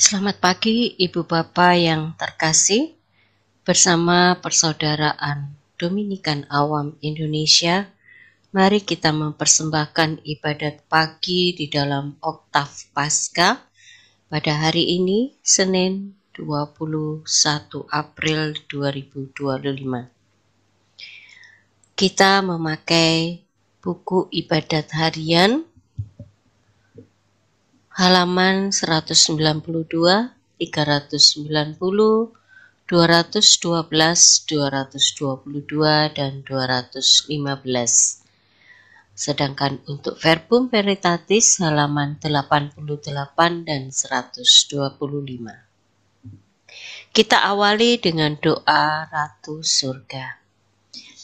Selamat pagi Ibu Bapak yang terkasih, bersama Persaudaraan Dominikan Awam Indonesia, mari kita mempersembahkan ibadat pagi di dalam Oktav Paskah pada hari ini, Senin 21 April 2025. Kita memakai buku ibadat harian halaman 192, 390, 212, 222, dan 215. Sedangkan untuk verbum veritatis halaman 88 dan 125. Kita awali dengan doa Ratu Surga.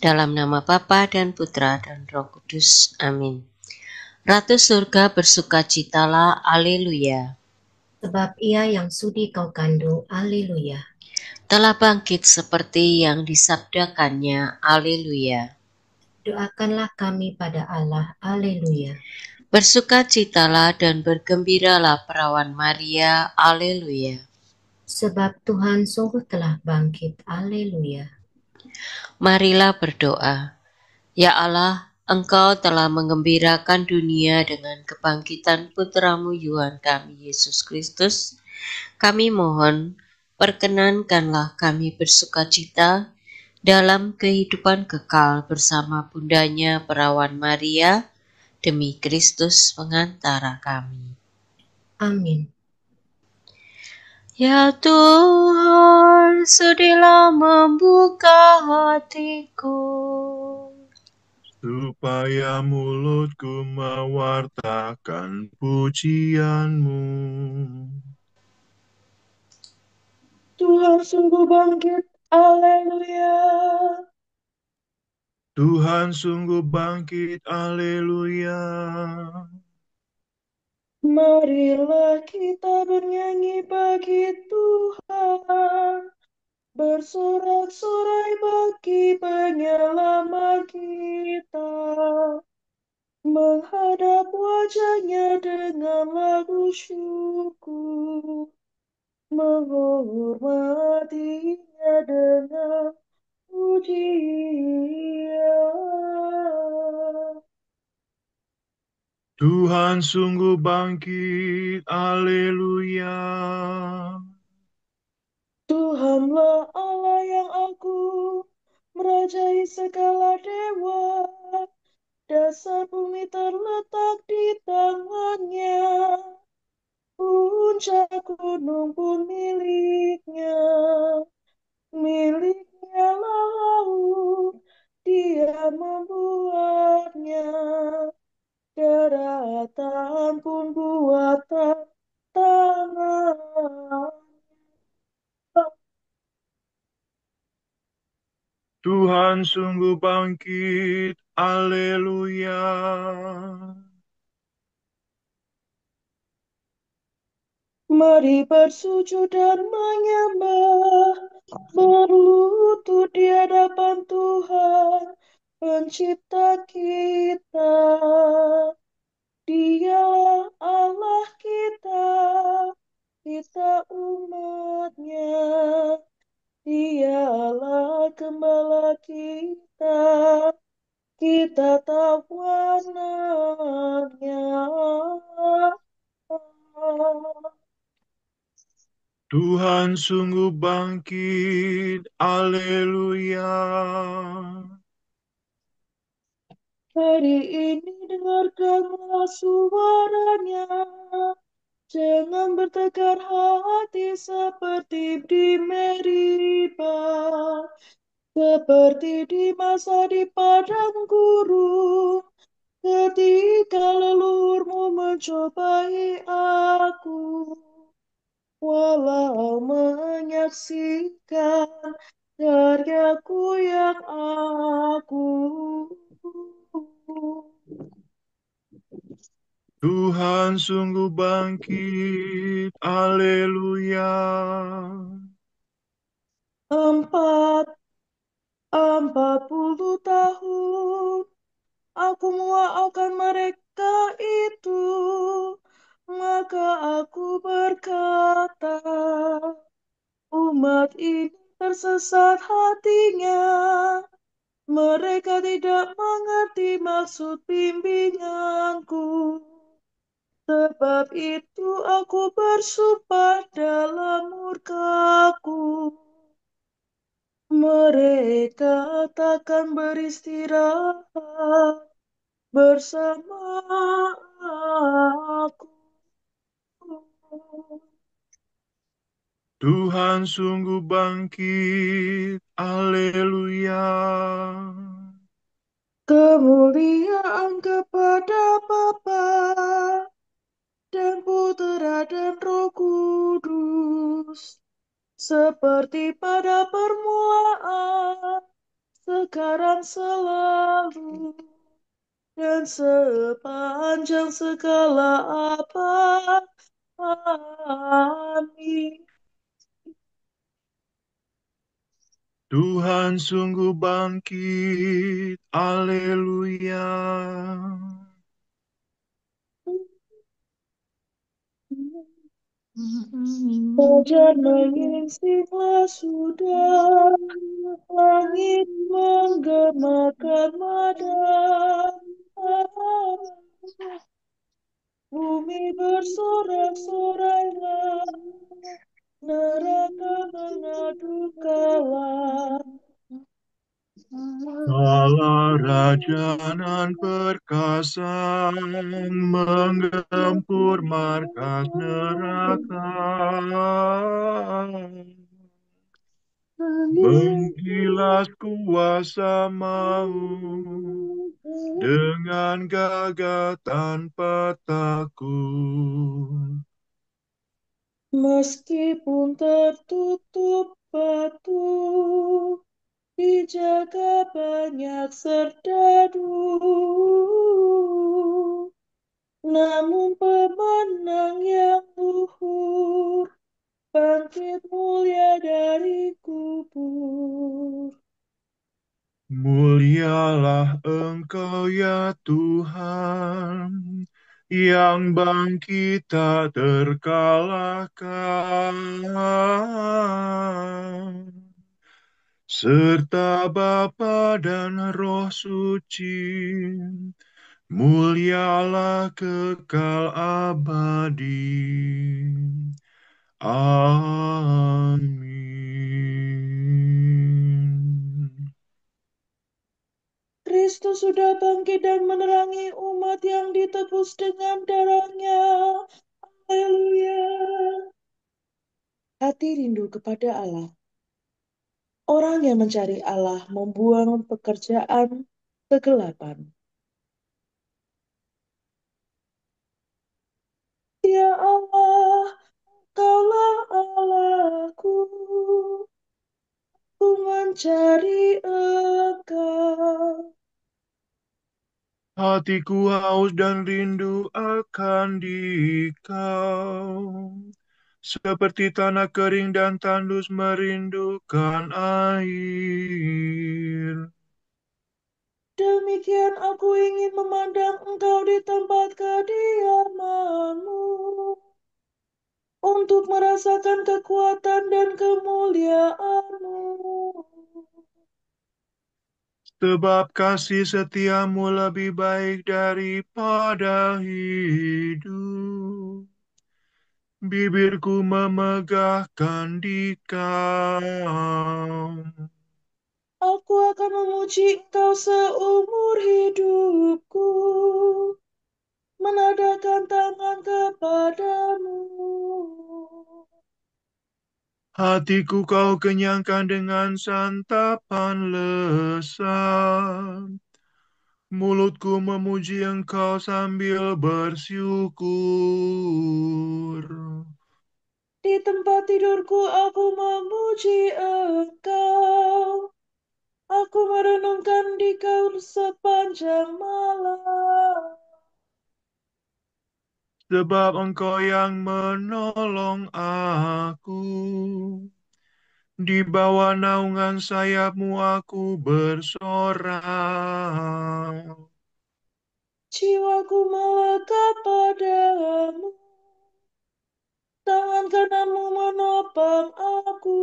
Dalam nama Bapa dan Putra dan Roh Kudus. Amin. Ratu Surga bersukacitalah, Haleluya. Sebab ia yang sudi kau kandung, haleluya. Telah bangkit seperti yang disabdakannya, haleluya. Doakanlah kami pada Allah, haleluya. Bersukacitalah dan bergembiralah perawan Maria, haleluya. Sebab Tuhan sungguh telah bangkit, haleluya. Marilah berdoa. Ya Allah, Engkau telah mengembirakan dunia dengan kebangkitan putramu Yuhan kami, Yesus Kristus. Kami mohon, perkenankanlah kami bersukacita dalam kehidupan kekal bersama bundanya perawan Maria, demi Kristus pengantara kami. Amin. Ya Tuhan, sudilah membuka hatiku, supaya mulutku mewartakan pujian-Mu. Tuhan sungguh bangkit, haleluya. Tuhan sungguh bangkit, haleluya. Marilah kita bernyanyi bagi Tuhan, bersorak-sorai bagi penyelamat kita, menghadap wajahnya dengan lagu syukur, menghormatinya dengan pujian. Tuhan sungguh bangkit, haleluya. Tuhanlah Allah yang agung, merajai segala dewa. Dasar bumi terletak di tangannya, puncak gunung pun miliknya. Miliknya laut, dia membuatnya. Daratan pun buatan tangan. Tuhan sungguh bangkit, haleluya. Mari bersujud dan menyembah, berlutut di hadapan Tuhan, Pencipta kita. Dialah Allah kita, kita umatnya. Dialah gembala kita, kita tawanannya. Tuhan sungguh bangkit, haleluya. Hari ini dengarkanlah suaranya. Jangan bertegar hati seperti di Meribah, seperti di masa di padang gurun, ketika leluhurmu mencobai aku, walau menyaksikan karyaku yang agung. Tuhan sungguh bangkit, haleluya. Empat puluh tahun aku mendoakan mereka itu, maka aku berkata, umat ini tersesat hatinya. Mereka tidak mengerti maksud bimbinganku. Sebab itu aku bersumpah dalam murkaku. Mereka takkan beristirahat bersama aku. Tuhan sungguh bangkit, haleluya. Kemuliaan kepada Bapa dan Putera dan Roh Kudus, seperti pada permulaan, sekarang selalu, dan sepanjang segala abad. Amin. Tuhan sungguh bangkit, haleluya. Hujan menyingsinglah sudah, langit menggemakan madang, bumi bersorak-sorailah, neraka mengadu kalah. Kala rajanan perkasa menggempur markas neraka. Mengkilas kuasa maut dengan gagah tanpa takut. Meskipun tertutup batu, dijaga banyak serdadu, namun pemenang yang luhur bangkit mulia dari kubur. Mulialah Engkau ya Tuhan, yang bangkit tak terkalahkan. Serta Bapa dan Roh Suci, mulialah kekal abadi. Amin. Kristus sudah bangkit dan menerangi umat yang ditebus dengan darahnya. Haleluya. Hati rindu kepada Allah. Orang yang mencari Allah membuang pekerjaan kegelapan. Ya Allah, Kaulah Allahku, ku mencari Engkau. Hatiku haus dan rindu akan Dikau, seperti tanah kering dan tandus merindukan air. Demikian aku ingin memandang Engkau di tempat kediaman-Mu, untuk merasakan kekuatan dan kemuliaan-Mu. Sebab kasih setiamu lebih baik daripada hidup. Bibirku memegahkan Dikau. Aku akan memuji Engkau seumur hidupku, menadahkan tangan kepadamu. Hatiku kau kenyangkan dengan santapan lezat. Mulutku memuji Engkau sambil bersyukur. Di tempat tidurku aku memuji Engkau. Aku merenungkan Dikau sepanjang malam. Sebab Engkau yang menolong aku. Di bawah naungan sayapmu aku bersorak. Jiwaku melekat padamu. Tangan kananmu menopang aku.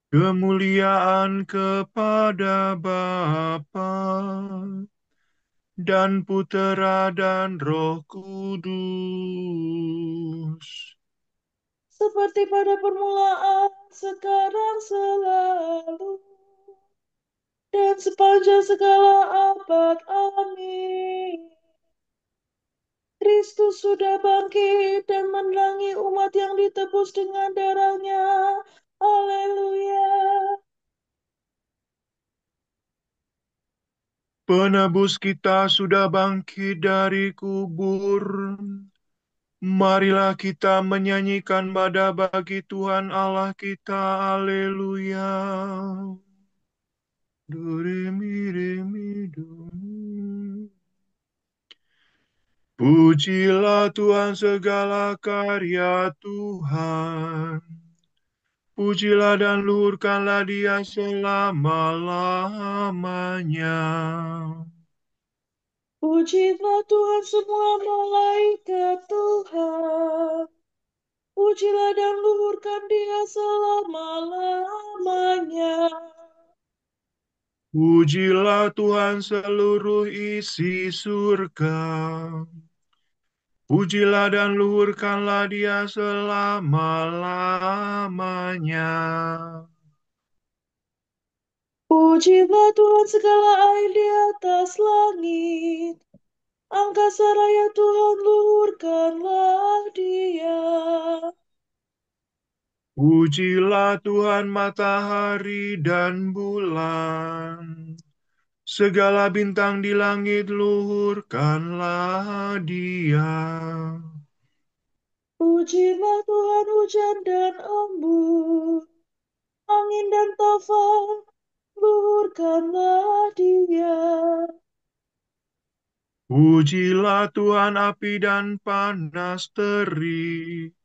Kemuliaan kepada Bapa dan Putera dan Roh Kudus. Seperti pada permulaan, sekarang, selalu, dan sepanjang segala abad. Amin. Kristus sudah bangkit dan menangi umat yang ditebus dengan darahnya. Haleluya. Penebus kita sudah bangkit dari kubur. Marilah kita menyanyikan pada bagi Tuhan Allah kita. Haleluya. Do, re, mi, re, mi, do, mi. Pujilah Tuhan segala karya Tuhan. Pujilah dan luhurkanlah Dia selama-lamanya. Pujilah Tuhan semua malaikat Tuhan. Pujilah dan luhurkan Dia selama-lamanya. Pujilah Tuhan seluruh isi surga. Pujilah dan luhurkanlah Dia selama-lamanya. Pujilah Tuhan segala air di atas langit. Angkasa raya Tuhan, luhurkanlah Dia. Pujilah Tuhan matahari dan bulan. Segala bintang di langit luhurkanlah Dia. Pujilah Tuhan hujan dan embun, angin dan taufan, luhurkanlah Dia. Pujilah Tuhan api dan panas terik.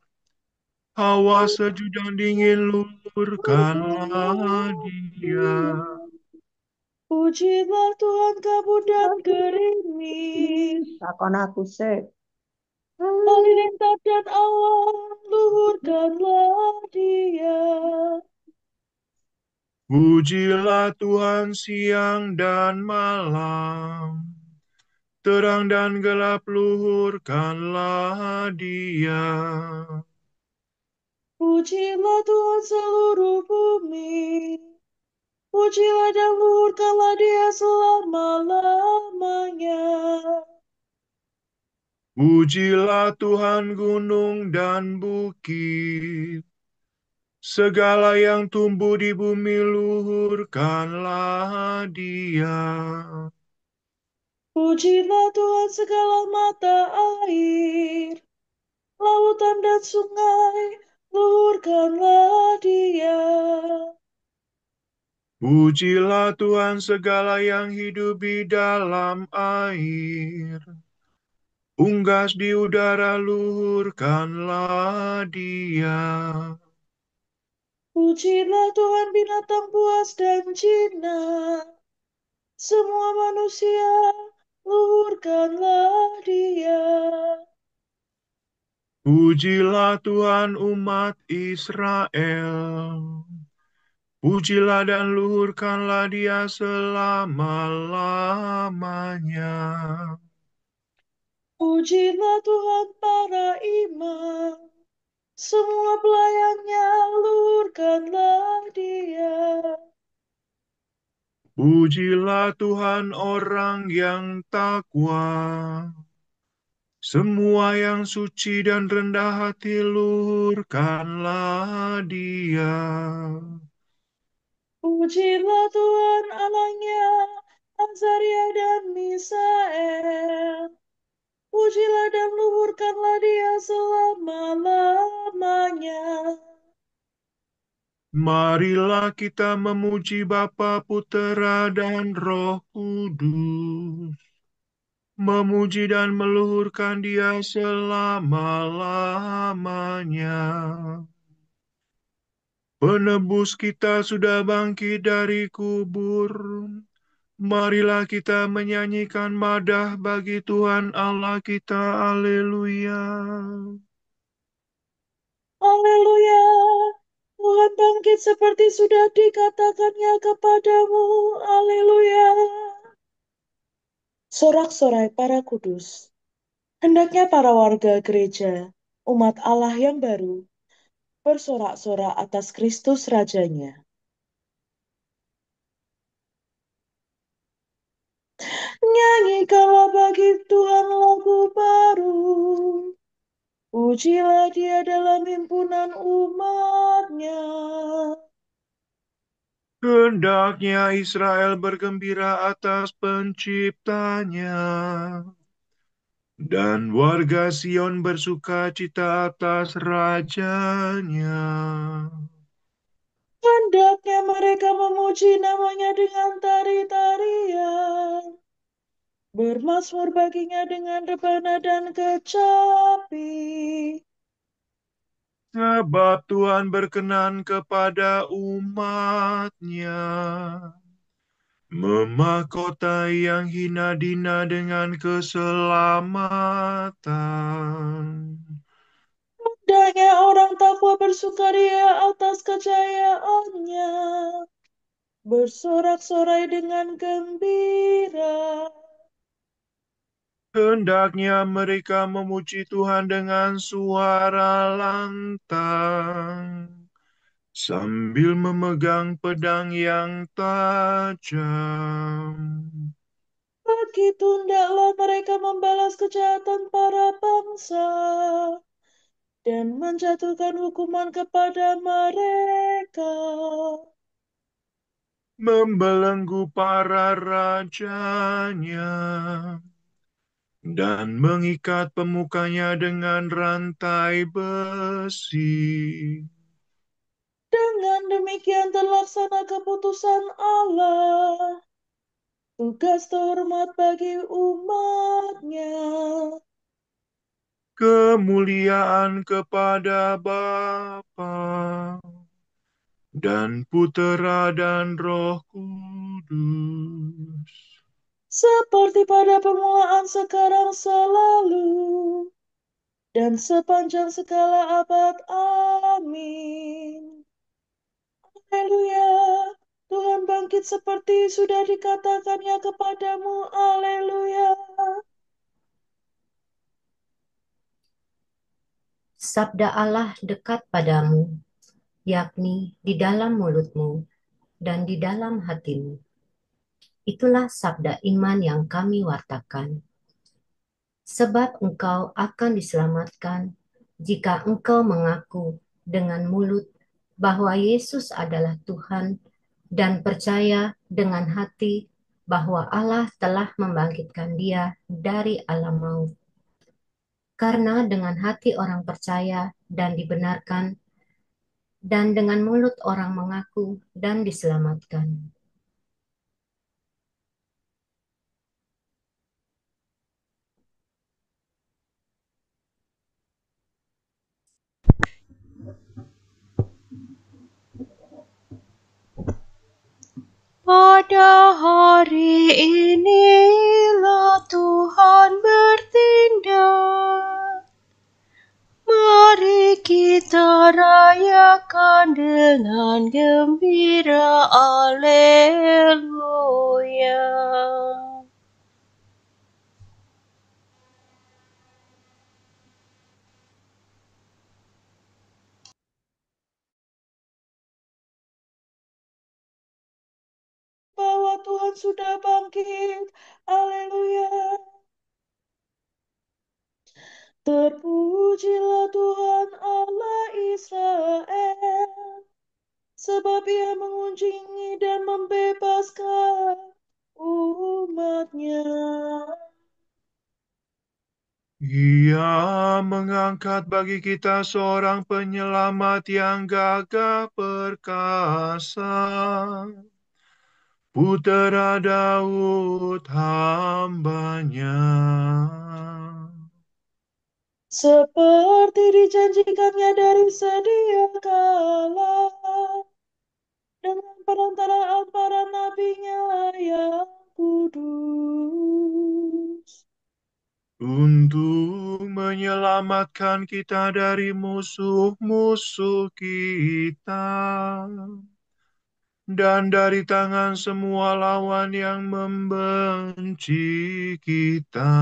Hawa sejuk dan dingin luhurkanlah Dia. Pujilah Tuhan kabut dan gerimis, Takon aku sih. halilintar dan awan, luhurkanlah Dia. Pujilah Tuhan siang dan malam. Terang dan gelap luhurkanlah Dia. Pujilah Tuhan seluruh bumi. Pujilah dan luhurkanlah Dia selama-lamanya. Pujilah Tuhan gunung dan bukit. Segala yang tumbuh di bumi luhurkanlah Dia. Pujilah Tuhan segala mata air. Lautan dan sungai, luhurkanlah Dia. Pujilah Tuhan segala yang hidup di dalam air. Unggas di udara luhurkanlah Dia. Pujilah Tuhan binatang buas dan jinak. Semua manusia, luhurkanlah Dia. Pujilah Tuhan umat Israel. Pujilah dan luhurkanlah Dia selama-lamanya. Pujilah Tuhan para imam. Semua pelayannya, luhurkanlah Dia. Pujilah Tuhan orang yang takwa. Semua yang suci dan rendah hati luhurkanlah Dia. Pujilah Tuhan Allahnya, Azaria dan Misael. Pujilah dan luhurkanlah Dia selama-lamanya. Marilah kita memuji Bapa, Putera, dan Roh Kudus. Memuji dan meluhurkan Dia selama-lamanya. Penebus kita sudah bangkit dari kubur. Marilah kita menyanyikan madah bagi Tuhan Allah kita. Haleluya. Haleluya, Tuhan bangkit seperti sudah dikatakannya kepadamu. Haleluya. Sorak-sorai para kudus. Hendaknya para warga gereja, umat Allah yang baru, bersorak-sorak atas Kristus Rajanya. Nyanyikanlah bagi Tuhan lagu baru. Pujilah dia dalam himpunan umatnya. Hendaknya Israel bergembira atas penciptanya, dan warga Sion bersuka cita atas rajanya. Hendaknya mereka memuji namanya dengan tari-tarian. Bermazmur baginya dengan rebana dan kecapi. Sebab Tuhan berkenan kepada umatnya, memahkotai yang hina dina dengan keselamatan. Hendaknya orang takwa bersukaria atas kejayaannya. Bersorak-sorai dengan gembira. Hendaknya mereka memuji Tuhan dengan suara lantang, sambil memegang pedang yang tajam. Begitu hendaklah mereka membalas kejahatan para bangsa dan menjatuhkan hukuman kepada mereka. Membelenggu para rajanya, dan mengikat pemukanya dengan rantai besi. Dengan demikian terlaksana keputusan Allah, tugas terhormat bagi umatnya. Kemuliaan kepada Bapa dan Putera dan Roh Kudus. Seperti pada permulaan sekarang selalu, dan sepanjang segala abad. Amin. Haleluya. Tuhan bangkit seperti sudah dikatakannya kepadamu. Haleluya. Sabda Allah dekat padamu, yakni di dalam mulutmu dan di dalam hatimu. Itulah sabda iman yang kami wartakan. Sebab engkau akan diselamatkan jika engkau mengaku dengan mulut bahwa Yesus adalah Tuhan dan percaya dengan hati bahwa Allah telah membangkitkan dia dari alam maut. Karena dengan hati orang percaya dan dibenarkan, dan dengan mulut orang mengaku dan diselamatkan. Pada hari inilah Tuhan bertindak. Mari kita rayakan dengan gembira. Haleluya. Bahwa Tuhan sudah bangkit. Haleluya. Terpujilah Tuhan Allah Israel, sebab ia mengunjungi dan membebaskan umatnya. Ia mengangkat bagi kita seorang penyelamat yang gagah perkasa, Putera Daud hambanya. Seperti dijanjikannya dari sedia kala, dengan perantaraan para nabinya yang kudus. untuk menyelamatkan kita dari musuh-musuh kita dan dari tangan semua lawan yang membenci kita,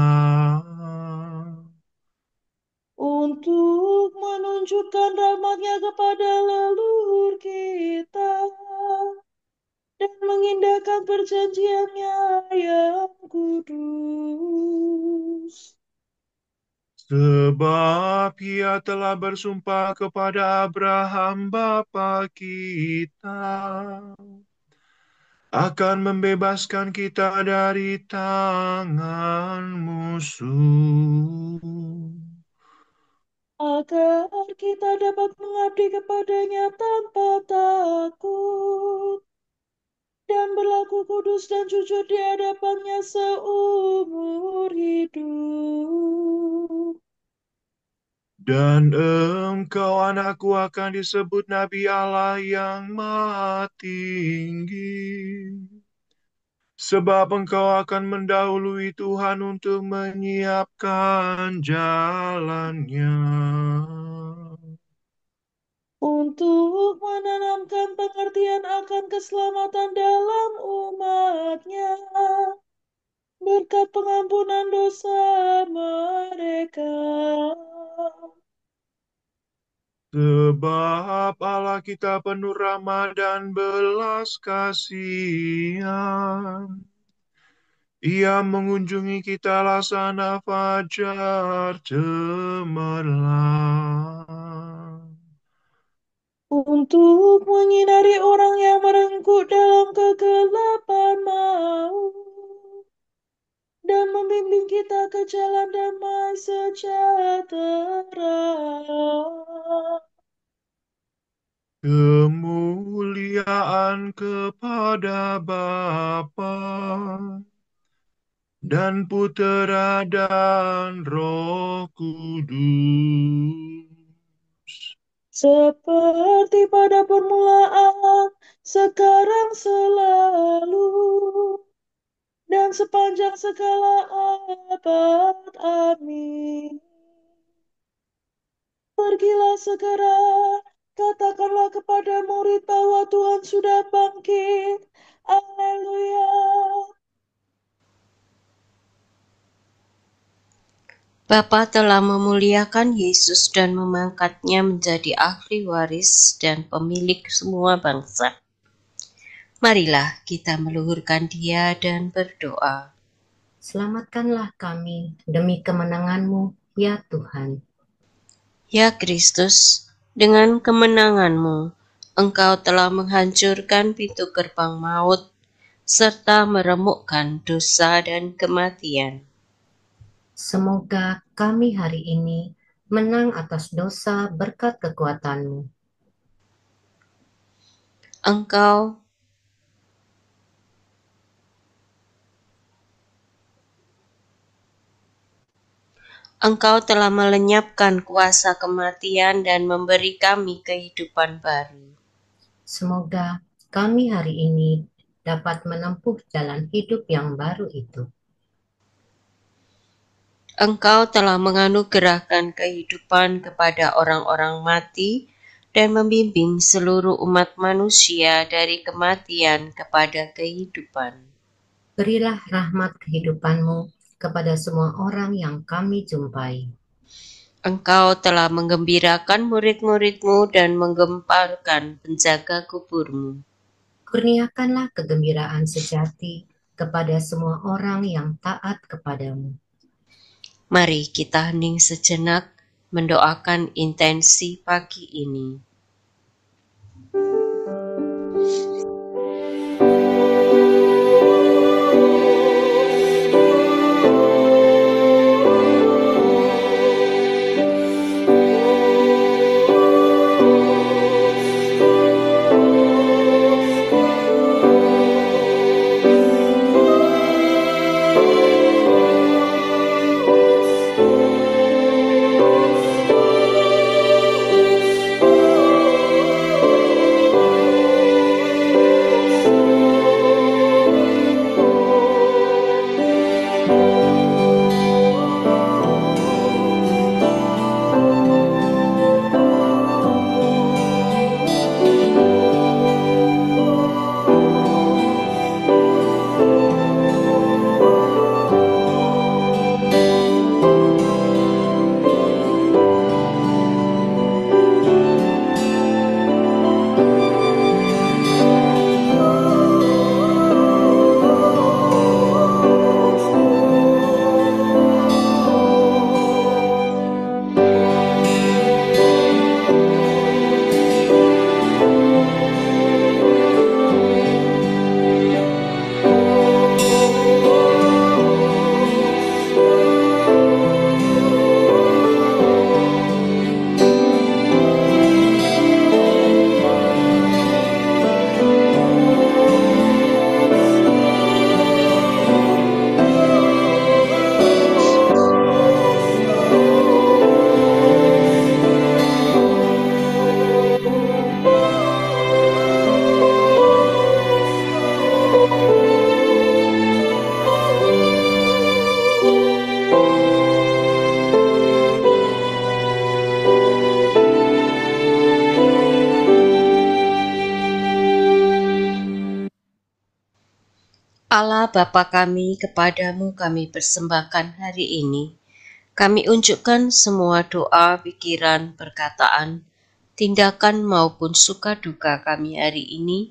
untuk menunjukkan rahmat-Nya kepada leluhur kita dan mengindahkan perjanjian-Nya yang kudus. sebab Ia telah bersumpah kepada Abraham bapa kita akan membebaskan kita dari tangan musuh, agar kita dapat mengabdi kepada-Nya tanpa takut dan berlaku kudus dan jujur di hadapan-Nya seumur hidup. dan engkau anakku akan disebut Nabi Allah yang Maha Tinggi, sebab engkau akan mendahului Tuhan untuk menyiapkan jalannya, Untuk menanamkan pengertian akan keselamatan dalam umat-Nya, berkat pengampunan dosa mereka. sebab Allah kita penuh rahmat dan belas kasihan. Ia mengunjungi kita laksana fajar cemerlang, Untuk menyinari orang yang merenggut dalam kegelapan maut dan membimbing kita ke jalan damai sejahtera. kemuliaan kepada Bapa dan Putera dan Roh Kudus, Seperti pada permulaan, sekarang selalu, dan sepanjang segala abad. Amin. Pergilah segera, katakanlah kepada murid bahwa Tuhan sudah bangkit. Haleluya. Bapa telah memuliakan Yesus dan mengangkatnya menjadi ahli waris dan pemilik semua bangsa. Marilah kita meluhurkan Dia dan berdoa. Selamatkanlah kami demi kemenangan-Mu, ya Tuhan. Ya Kristus, dengan kemenangan-Mu, Engkau telah menghancurkan pintu gerbang maut, serta meremukkan dosa dan kematian. Semoga kami hari ini menang atas dosa berkat kekuatan-Mu. Engkau telah melenyapkan kuasa kematian dan memberi kami kehidupan baru. Semoga kami hari ini dapat menempuh jalan hidup yang baru itu. Engkau telah menganugerahkan kehidupan kepada orang-orang mati dan membimbing seluruh umat manusia dari kematian kepada kehidupan. Berilah rahmat kehidupan-Mu kepada semua orang yang kami jumpai. Engkau telah menggembirakan murid-murid-Mu dan menggemparkan penjaga kubur-Mu. Kurniakanlah kegembiraan sejati kepada semua orang yang taat kepadamu. Mari kita hening sejenak mendoakan intensi pagi ini. Allah Bapa kami, kepadamu kami persembahkan hari ini. Kami unjukkan semua doa, pikiran, perkataan, tindakan maupun suka duka kami hari ini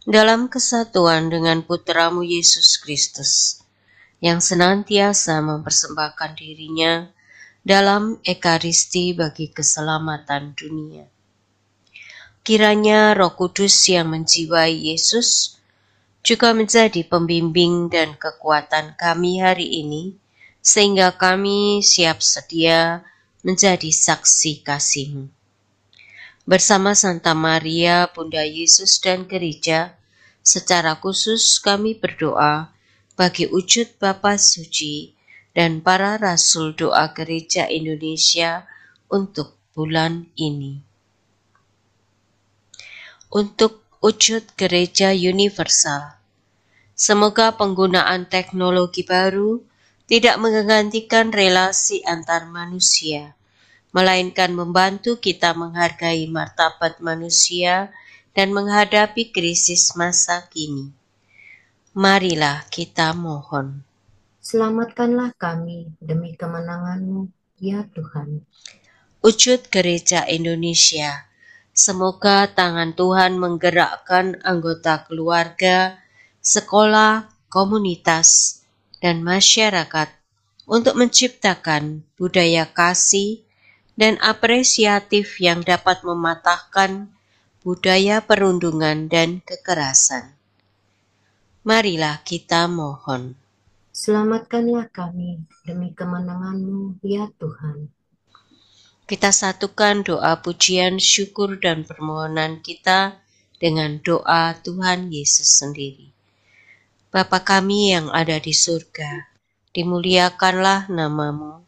dalam kesatuan dengan Putramu Yesus Kristus, yang senantiasa mempersembahkan dirinya dalam Ekaristi bagi keselamatan dunia. Kiranya Roh Kudus yang menjiwai Yesus juga menjadi pembimbing dan kekuatan kami hari ini, sehingga kami siap sedia menjadi saksi kasih-Mu. Bersama Santa Maria, Bunda Yesus dan Gereja, secara khusus kami berdoa bagi wujud Bapa Suci dan para Rasul Doa Gereja Indonesia untuk bulan ini. Untuk wujud Gereja Universal, semoga penggunaan teknologi baru tidak menggantikan relasi antar manusia, melainkan membantu kita menghargai martabat manusia dan menghadapi krisis masa kini. Marilah kita mohon. Selamatkanlah kami demi kemenangan-Mu, ya Tuhan. Wujud Gereja Indonesia, semoga tangan Tuhan menggerakkan anggota keluarga, sekolah, komunitas, dan masyarakat untuk menciptakan budaya kasih dan apresiatif yang dapat mematahkan budaya perundungan dan kekerasan. Marilah kita mohon. Selamatkanlah kami demi kemenangan-Mu, ya Tuhan. Kita satukan doa pujian, syukur, dan permohonan kita dengan doa Tuhan Yesus sendiri. Bapa kami yang ada di surga, dimuliakanlah nama-Mu,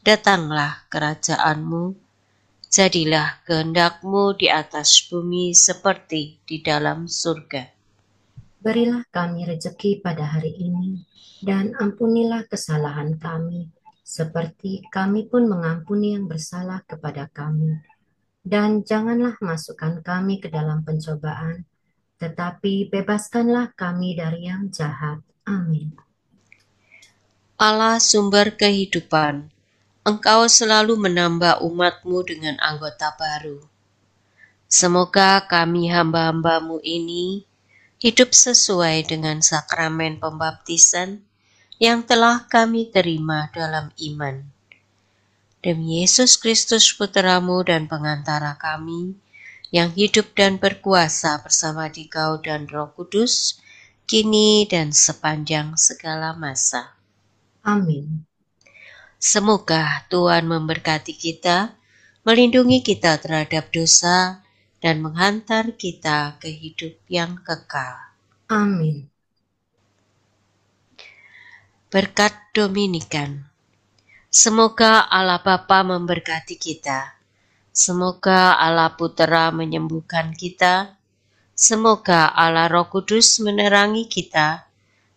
datanglah kerajaan-Mu, jadilah kehendak-Mu di atas bumi seperti di dalam surga. Berilah kami rejeki pada hari ini, dan ampunilah kesalahan kami, seperti kami pun mengampuni yang bersalah kepada kami. Dan janganlah masukkan kami ke dalam pencobaan, tetapi bebaskanlah kami dari yang jahat. Amin. Allah sumber kehidupan, Engkau selalu menambah umat-Mu dengan anggota baru. Semoga kami hamba-hamba-Mu ini hidup sesuai dengan sakramen pembaptisan yang telah kami terima dalam iman. Demi Yesus Kristus Putra-Mu dan pengantara kami, yang hidup dan berkuasa bersama Dikau dan Roh Kudus, kini dan sepanjang segala masa. Amin. Semoga Tuhan memberkati kita, melindungi kita terhadap dosa, dan menghantar kita ke hidup yang kekal. Amin. Berkat Dominikan. Semoga Allah Bapa memberkati kita. Semoga Allah Putera menyembuhkan kita. Semoga Allah Roh Kudus menerangi kita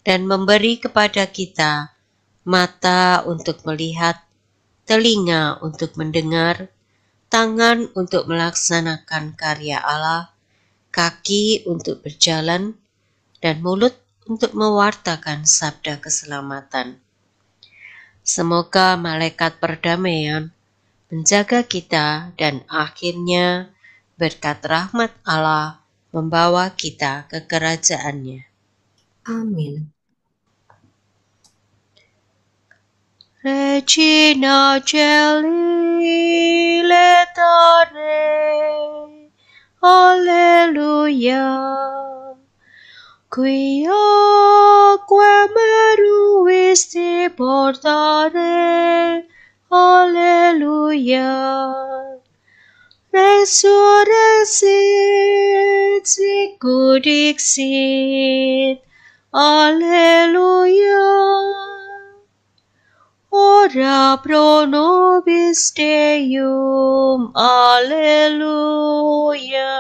dan memberi kepada kita mata untuk melihat, telinga untuk mendengar, tangan untuk melaksanakan karya Allah, kaki untuk berjalan, dan mulut untuk mewartakan sabda keselamatan. Semoga malaikat perdamaian menjaga kita dan akhirnya berkat rahmat Allah membawa kita ke kerajaannya. Amin. Regina Caeli Letare, Alleluia. Quiaque meruisti portare, Alleluia. Resurrexit, sicut dixit, Alleluia. Ora pro nobis Deum, Alleluia.